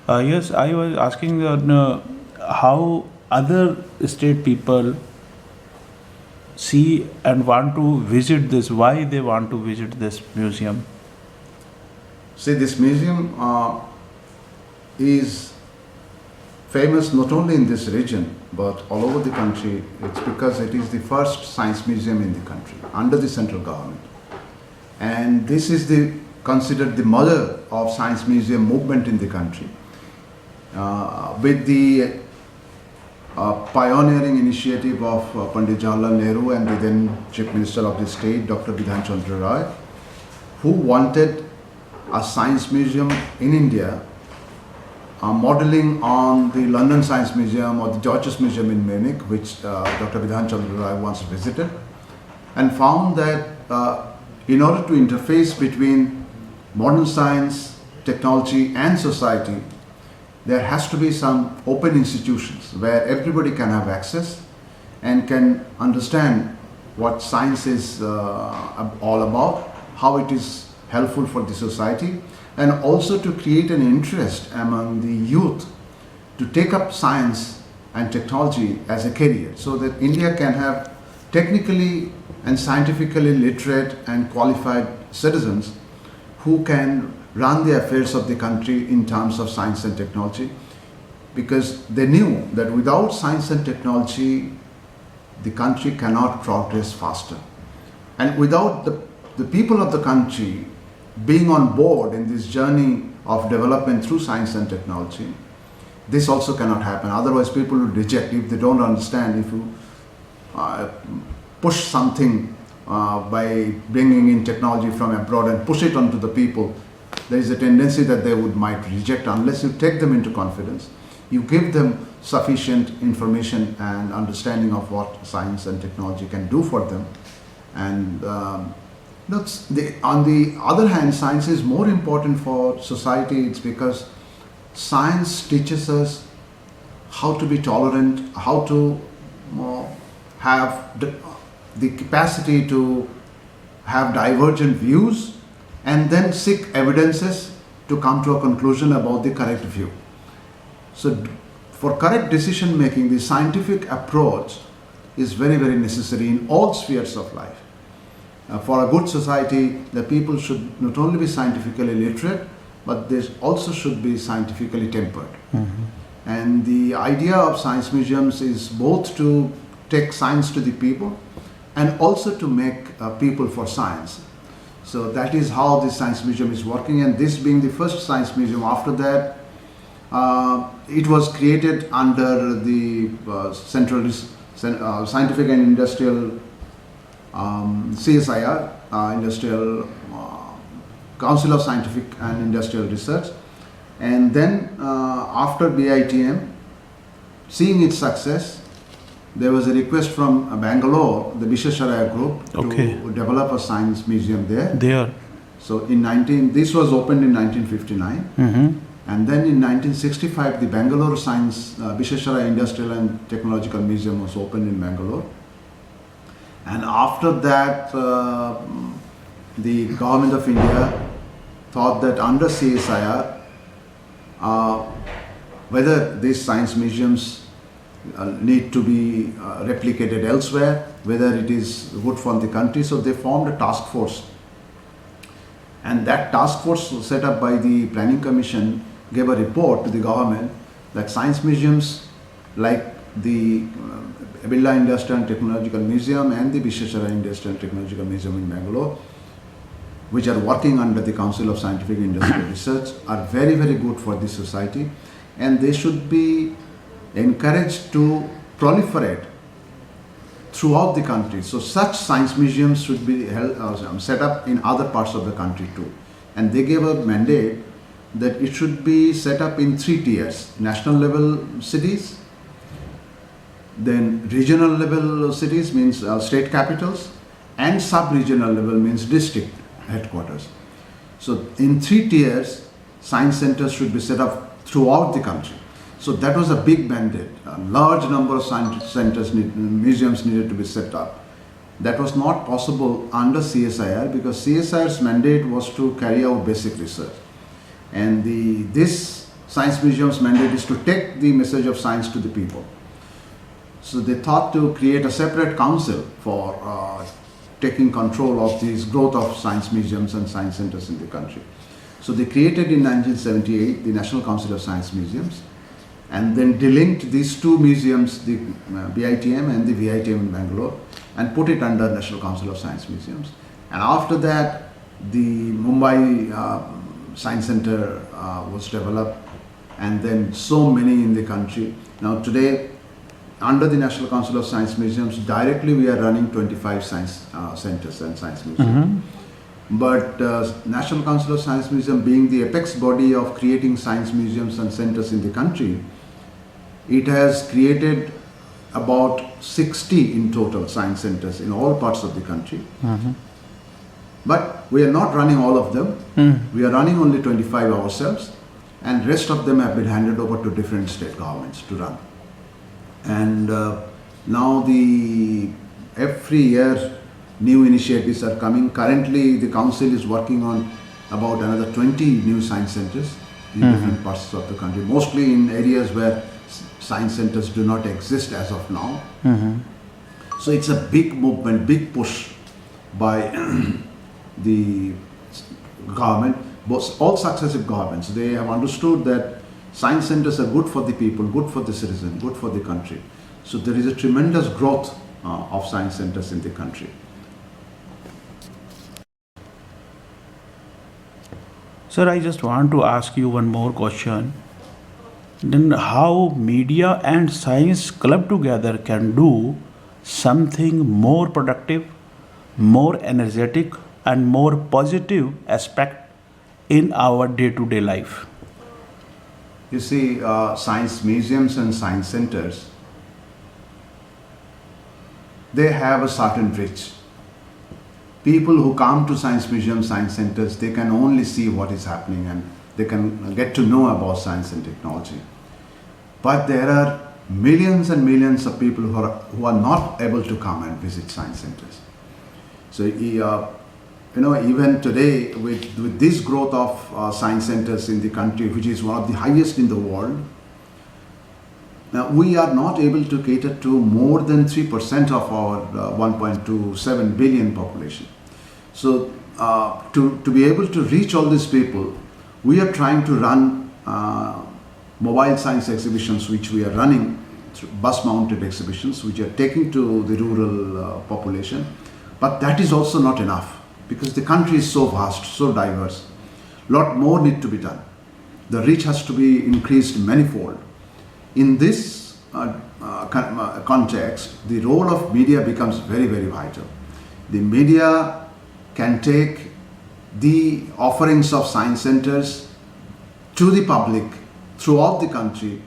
Yes, I was asking how other state people see and want to visit this, why they want to visit this museum. See, this museum is famous not only in this region but all over the country. It's because it is the first science museum in the country under the central government. And this is considered the mother of science museum movement in the country. With the pioneering initiative of Pandit Jawaharlal Nehru and the then Chief Minister of the state, Dr. Bidhan Chandra Roy, who wanted a science museum in India modeling on the London Science Museum or the Deutsches Museum in Munich, which Dr. Bidhan Chandra Roy once visited, and found that in order to interface between modern science, technology and society, there has to be some open institutions where everybody can have access and can understand what science is all about, how it is helpful for the society, and also to create an interest among the youth to take up science and technology as a career, so that India can have technically and scientifically literate and qualified citizens who can run the affairs of the country in terms of science and technology, because they knew that without science and technology the country cannot progress faster, and without the people of the country being on board in this journey of development through science and technology, this also cannot happen. Otherwise people will reject if they don't understand. If you push something by bringing in technology from abroad and push it onto the people, there is a tendency that they might reject unless you take them into confidence. You give them sufficient information and understanding of what science and technology can do for them. And on the other hand, science is more important for society. It's because science teaches us how to be tolerant, how to have the capacity to have divergent views and then seek evidences to come to a conclusion about the correct view. So for correct decision making, the scientific approach is very, very necessary in all spheres of life. For a good society, the people should not only be scientifically literate, but they also should be scientifically tempered. Mm-hmm. And the idea of science museums is both to take science to the people and also to make people for science. So that is how this science museum is working, and this being the first science museum. After that, it was created under the Central Scientific and Industrial CSIR, Industrial Council of Scientific and Industrial Research. And then after BITM, seeing its success, there was a request from Bangalore, the Visvesvaraya group, to develop a science museum there. So this was opened in 1959. Mm-hmm. And then in 1965, the Bangalore Visvesvaraya Industrial and Technological Museum was opened in Bangalore. And after that, the government of India thought that under CSIR, whether these science museums need to be replicated elsewhere, whether it is good for the country. So they formed a task force. And that task force set up by the Planning Commission gave a report to the government that science museums like the Birla Industrial and Technological Museum and the Visvesvaraya Industrial and Technological Museum in Bangalore, which are working under the Council of Scientific and Industrial Research, are very, very good for the society, and they should be encouraged to proliferate throughout the country. So such science museums should be set up in other parts of the country too. And they gave a mandate that it should be set up in 3 tiers: national level cities, then regional level cities, means state capitals, and sub-regional level, means district headquarters. So in 3 tiers, science centers should be set up throughout the country. So that was a big mandate. A large number of science centers, museums needed to be set up. That was not possible under CSIR because CSIR's mandate was to carry out basic research. And this Science Museum's mandate is to take the message of science to the people. So they thought to create a separate council for taking control of this growth of science museums and science centers in the country. So they created in 1978 the National Council of Science Museums, and then delinked these two museums, the BITM and the VITM in Bangalore, and put it under National Council of Science Museums. And after that, the Mumbai Science Center was developed, and then so many in the country. Now today, under the National Council of Science Museums, directly we are running 25 science centers and science museums. But National Council of Science Museum, being the apex body of creating science museums and centers in the country, it has created about 60 in total science centers in all parts of the country. But we are not running all of them. We are running only 25 ourselves, and rest of them have been handed over to different state governments to run. And now every year new initiatives are coming. Currently the council is working on about another 20 new science centers in different parts of the country, mostly in areas where science centers do not exist as of now. So it's a big movement, big push by the government, all successive governments. They have understood that science centers are good for the people, good for the citizen, good for the country. So there is a tremendous growth of science centers in the country. Sir, I just want to ask you one more question. Then how media and science club together can do something more productive, more energetic, and more positive aspect in our day-to-day life? You see, science museums and science centers, they have a certain reach. People who come to science museums, science centers, they can only see what is happening and they can get to know about science and technology. But there are millions and millions of people who are not able to come and visit science centers. So, even today with this growth of science centers in the country, which is one of the highest in the world, now we are not able to cater to more than 3% of our 1.27 billion population. So to be able to reach all these people, we are trying to run mobile science exhibitions, which we are running through bus-mounted exhibitions, which are taking to the rural population. But that is also not enough, because the country is so vast, so diverse. Lot more need to be done. The reach has to be increased manifold. In this context, the role of media becomes very, very vital. The media can take the offerings of science centers to the public throughout the country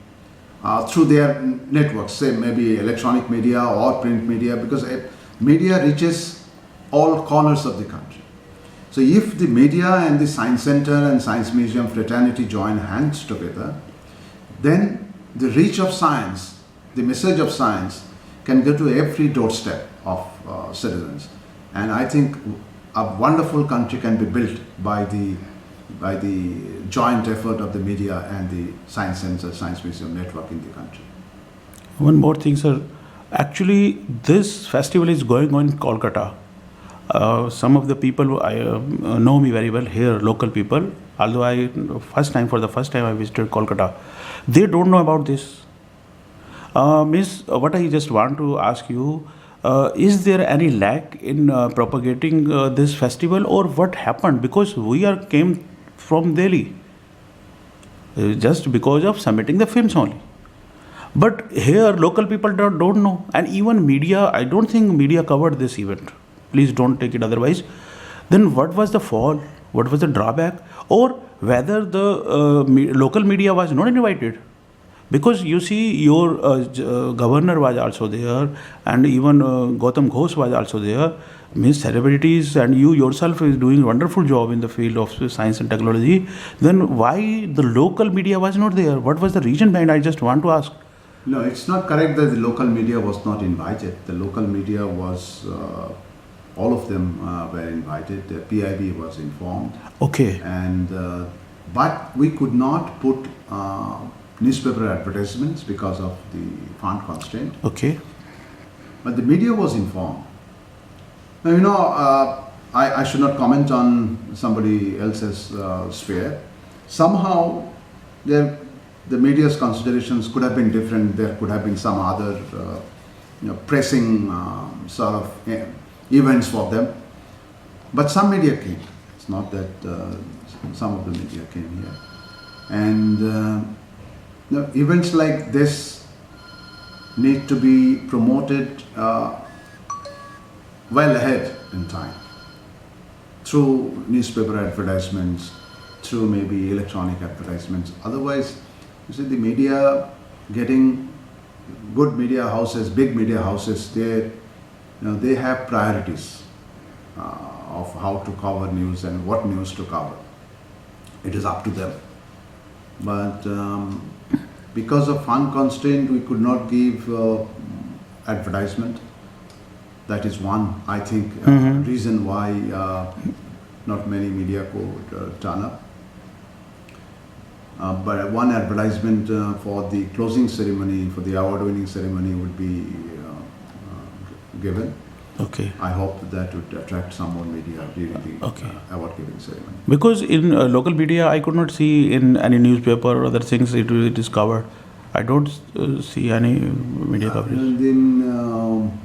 through their networks, say maybe electronic media or print media, because media reaches all corners of the country. So if the media and the science center and science museum fraternity join hands together, then the reach of science, the message of science can go to every doorstep of citizens. And I think a wonderful country can be built by the joint effort of the media and the science center, science museum network in the country. One more thing, sir. Actually, this festival is going on in Kolkata. Some of the people who know me very well here, local people, although for the first time I visited Kolkata, they don't know about this. Miss, what I just want to ask you, is there any lack in propagating this festival, or what happened? Because we came from Delhi just because of submitting the films only. But here local people don't know, and even media, I don't think media covered this event. Please don't take it otherwise. Then what was the fall? What was the drawback? Or whether the local media was not invited? Because you see, your governor was also there, and even Gautam Ghosh was also there. Means celebrities, and you yourself is doing a wonderful job in the field of science and technology. Then why the local media was not there? What was the reason behind? I just want to ask. No, it's not correct that the local media was not invited. The local media was, all of them were invited. The PIB was informed. Okay. And But we could not put newspaper advertisements because of the font constraint. Okay. But the media was informed. Now, you know, I should not comment on somebody else's sphere. Somehow, the media's considerations could have been different. There could have been some other pressing sort of events for them. But some media came. It's not that some of the media came here. And events like this need to be promoted well ahead in time through newspaper advertisements, through maybe electronic advertisements. Otherwise, you see the media getting good media houses, big media houses, they have priorities of how to cover news and what news to cover. It is up to them. But because of fund constraint, we could not give advertisement. That is one, I think, reason why not many media could turn up. But one advertisement for the closing ceremony, for the award-winning ceremony would be given. Okay. I hope that would attract some more media during the award-giving ceremony. Because in local media, I could not see in any newspaper or other things it is covered. I don't see any media coverage. Then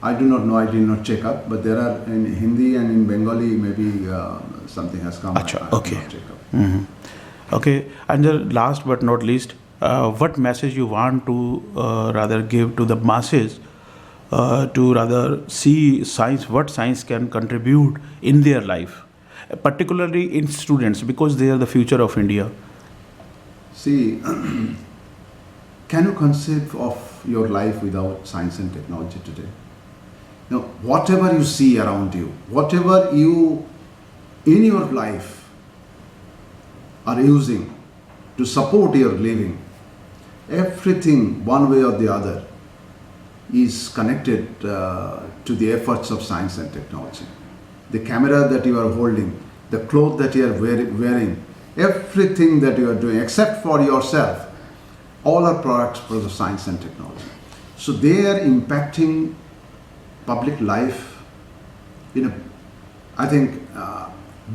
I do not know. I did not check up. But there are in Hindi and in Bengali maybe something has come. Achha, I okay. did not check up. Okay. And the last but not least, what message you want to rather give to the masses to rather see science, what science can contribute in their life, particularly in students, because they are the future of India. See, can you conceive of your life without science and technology today? Now, whatever you see around you, whatever you in your life are using to support your living, everything one way or the other is connected to the efforts of science and technology. The camera that you are holding, the clothes that you are wearing, everything that you are doing, except for yourself, all are products for the science and technology. So they are impacting public life in a, I think,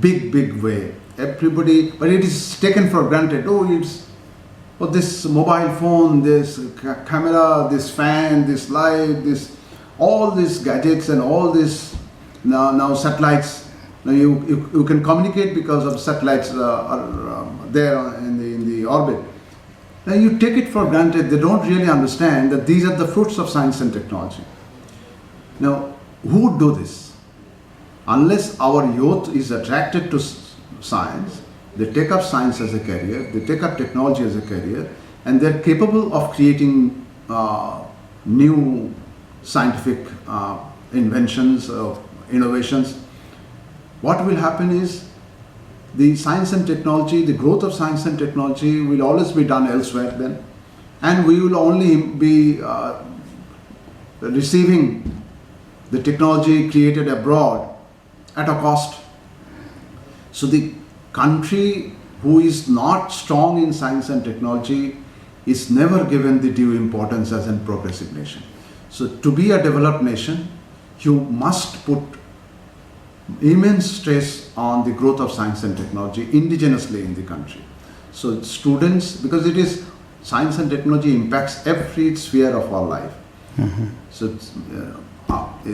big way. Everybody, but it is taken for granted. This mobile phone, this camera, this fan, this light, all these gadgets and all this now satellites. Now you can communicate because of satellites are there in the orbit. Now you take it for granted. They don't really understand that these are the fruits of science and technology. Now, who would do this? Unless our youth is attracted to science, they take up science as a career, they take up technology as a career, and they're capable of creating new scientific inventions, innovations. What will happen is the science and technology, the growth of science and technology will always be done elsewhere then, and we will only be receiving the technology created abroad at a cost. So the country who is not strong in science and technology is never given the due importance as a progressive nation. So to be a developed nation, you must put immense stress on the growth of science and technology indigenously in the country. So students, because it is science and technology impacts every sphere of our life. So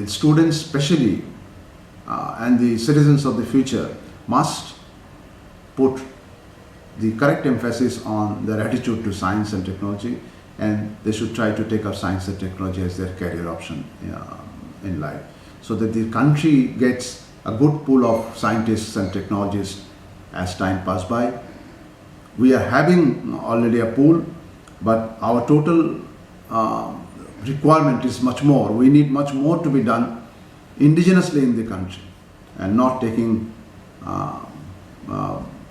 students especially and the citizens of the future must put the correct emphasis on their attitude to science and technology, and they should try to take up science and technology as their career option in life, so that the country gets a good pool of scientists and technologists as time passes by. We are having already a pool, but our total requirement is much more. We need much more to be done indigenously in the country and not taking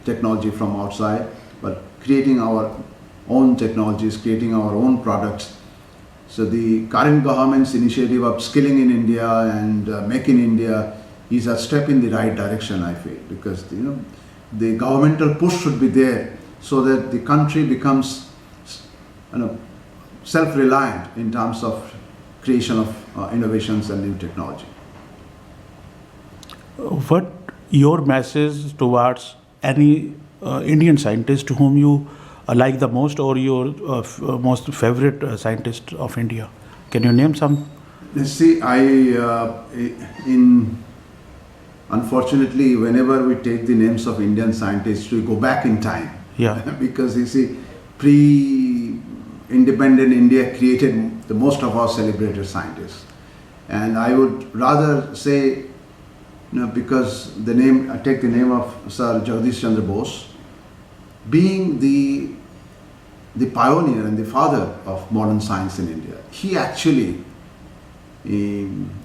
technology from outside, but creating our own technologies, creating our own products. So the current government's initiative of skilling in India and Make in India is a step in the right direction, I feel, because the governmental push should be there so that the country becomes, self-reliant in terms of creation of innovations and new technology. What your message towards any Indian scientist whom you like the most, or your most favorite scientist of India? Can you name some? See, unfortunately, whenever we take the names of Indian scientists, we go back in time. Yeah. Because you see, pre-independent India created the most of our celebrated scientists. And I would rather say, because I take the name of Sir Jagdish Chandra Bose, being the pioneer and the father of modern science in India. He actually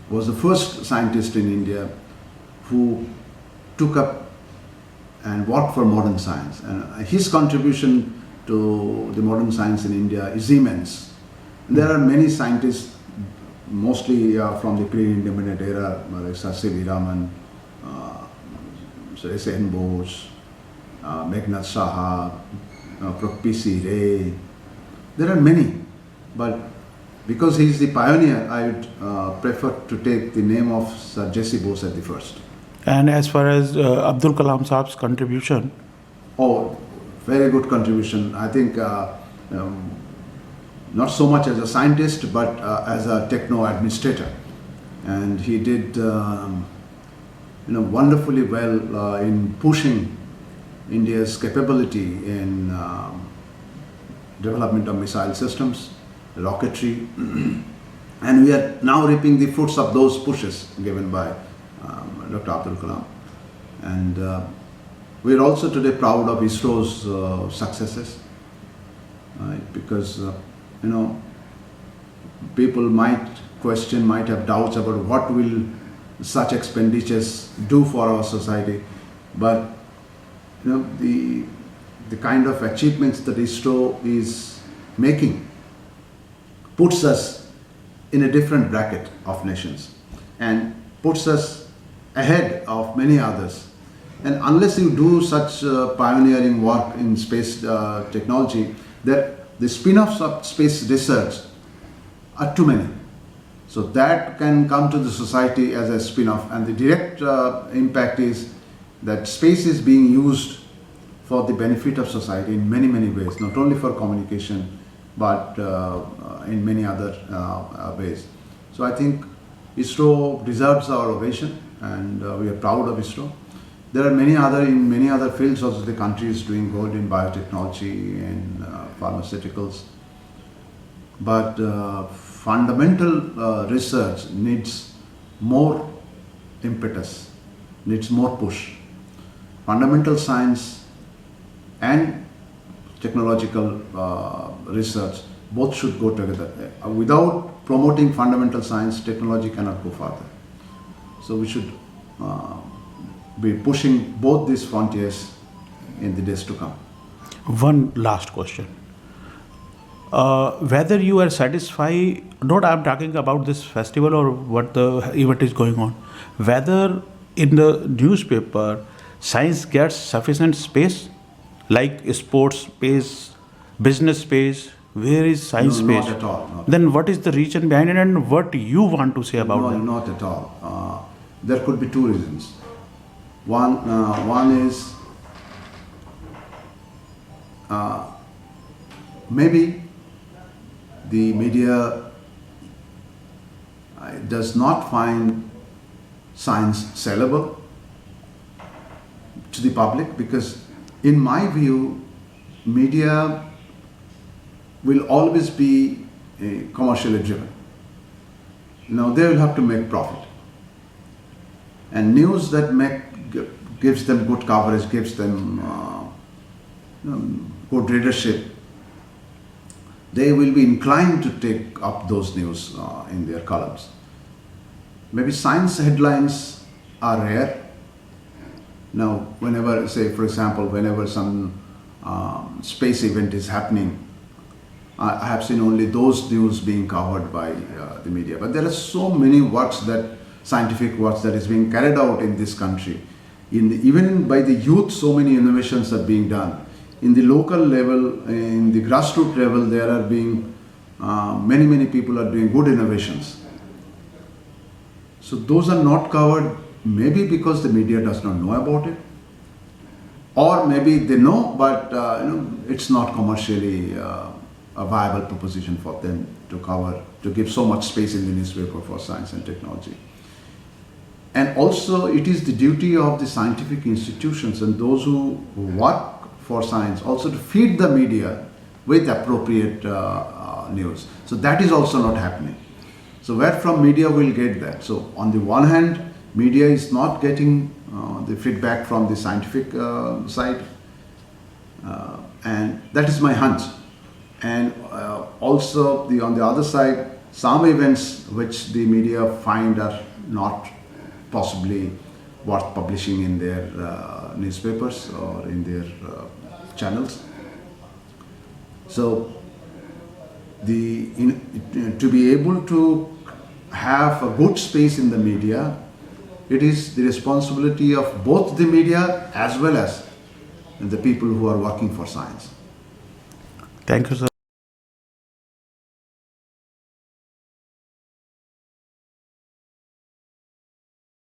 was the first scientist in India who took up and worked for modern science. And his contribution to the modern science in India is immense. And there are many scientists, mostly from the pre-independent era, like Sir C.V. Raman, Sir S.N. Bose, Meghnad Saha, P.C. Ray. There are many, but because he is the pioneer, I would prefer to take the name of Sir J.C. Bose at the first. And as far as Abdul Kalam Saab's contribution? Oh, very good contribution. I think not so much as a scientist, but as a techno administrator, and he did wonderfully well in pushing India's capability in development of missile systems, rocketry, and we are now reaping the fruits of those pushes given by Dr. Abdul Kalam. And we are also today proud of ISRO's successes, right? Because people might question, might have doubts about what will such expenditures do for our society, but the kind of achievements that ISRO is making puts us in a different bracket of nations and puts us ahead of many others. And unless you do such pioneering work in space technology, the spin-offs of space research are too many. So that can come to the society as a spin-off, and the direct impact is that space is being used for the benefit of society in many, many ways, not only for communication, but in many other ways. So I think ISRO deserves our ovation, and we are proud of ISRO. There are in many other fields also the country is doing good in biotechnology and pharmaceuticals. But fundamental research needs more impetus, needs more push. Fundamental science and technological research both should go together. Without promoting fundamental science, technology cannot go further. So we should be pushing both these frontiers in the days to come. One last question. Whether you are satisfied, not I'm talking about this festival or what the event is going on, whether in the newspaper science gets sufficient space, like sports space, business space, where is science space? Not at all. Then what is the reason behind it, and what you want to say about that? Not at all. There could be two reasons. One is maybe the media does not find science sellable to the public, because in my view, media will always be commercially driven. They will have to make profit. And news that gives them good coverage, gives them good readership, they will be inclined to take up those news in their columns. Maybe science headlines are rare. Now, whenever, say for example, whenever some space event is happening, I have seen only those news being covered by the media. But there are so many scientific works that is being carried out in this country, even by the youth, so many innovations are being done. In the local level, in the grassroots level, there are being many people are doing good innovations. So those are not covered, maybe because the media does not know about it, or maybe they know, but it's not commercially a viable proposition for them to cover, to give so much space in the newspaper for science and technology. And also, it is the duty of the scientific institutions and those who work for science also to feed the media with appropriate news. So that is also not happening. So where from media will get that? So on the one hand, media is not getting the feedback from the scientific side, and that is my hunch. And also on the other side, some events which the media find are not possibly worth publishing in their newspapers or in their channels. So to be able to have a good space in the media, it is the responsibility of both the media as well as the people who are working for science. Thank you, sir.